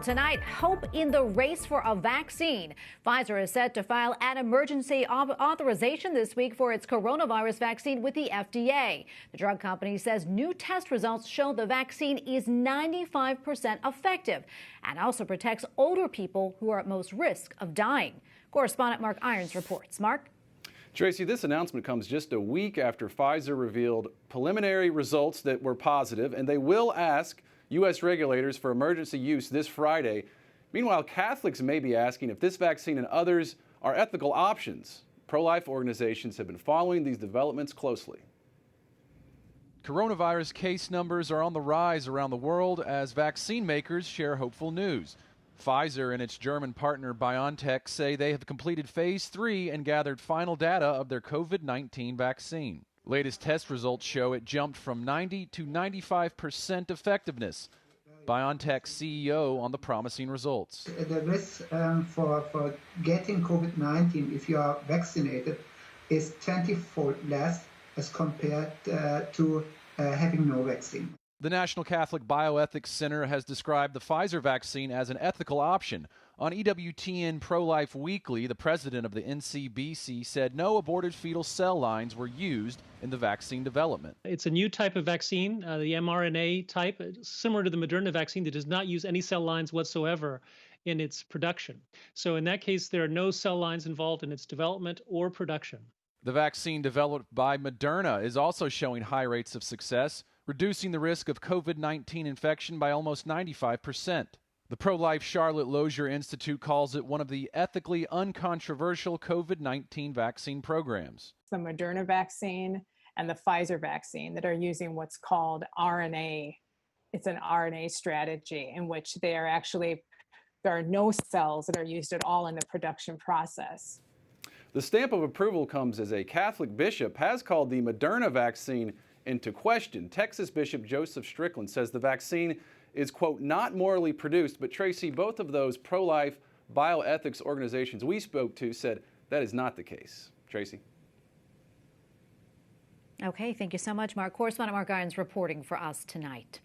Tonight, hope in the race for a vaccine. Pfizer is set to file an emergency authorization this week for its coronavirus vaccine with the FDA. The drug company says new test results show the vaccine is 95% effective and also protects older people who are at most risk of dying. Correspondent Mark Irons reports. Mark? Tracy, this announcement comes just a week after Pfizer revealed preliminary results that were positive, and they will ask U.S. regulators for emergency use this Friday. Meanwhile, Catholics may be asking if this vaccine and others are ethical options. Pro-life organizations have been following these developments closely. Coronavirus case numbers are on the rise around the world as vaccine makers share hopeful news. Pfizer and its German partner Biontech say they have completed phase 3 and gathered final data of their COVID-19 vaccine. Latest test results show it jumped from 90 to 95% effectiveness. Biontech's CEO on the promising results. The risk for getting COVID-19 if you are vaccinated is 20-fold less as compared to having no vaccine. The National Catholic Bioethics Center has described the Pfizer vaccine as an ethical option. On EWTN Pro-Life Weekly, the president of the NCBC said no aborted fetal cell lines were used in the vaccine development. It's a new type of vaccine, the mRNA type, similar to the Moderna vaccine that does not use any cell lines whatsoever in its production. So in that case, there are no cell lines involved in its development or production. The vaccine developed by Moderna is also showing high rates of success, reducing the risk of COVID-19 infection by almost 95%. The pro-life Charlotte Lozier Institute calls it one of the ethically uncontroversial COVID-19 vaccine programs. The Moderna vaccine and the Pfizer vaccine that are using what's called RNA. It's an RNA strategy in which there are no cells that are used at all in the production process. The stamp of approval comes as a Catholic bishop has called the Moderna vaccine into question. Texas Bishop Joseph Strickland says the vaccine is, quote, not morally produced. But Tracy, both of those pro-life bioethics organizations we spoke to said that is not the case. Tracy? Okay, thank you so much, Mark. Correspondent Mark Irons reporting for us tonight.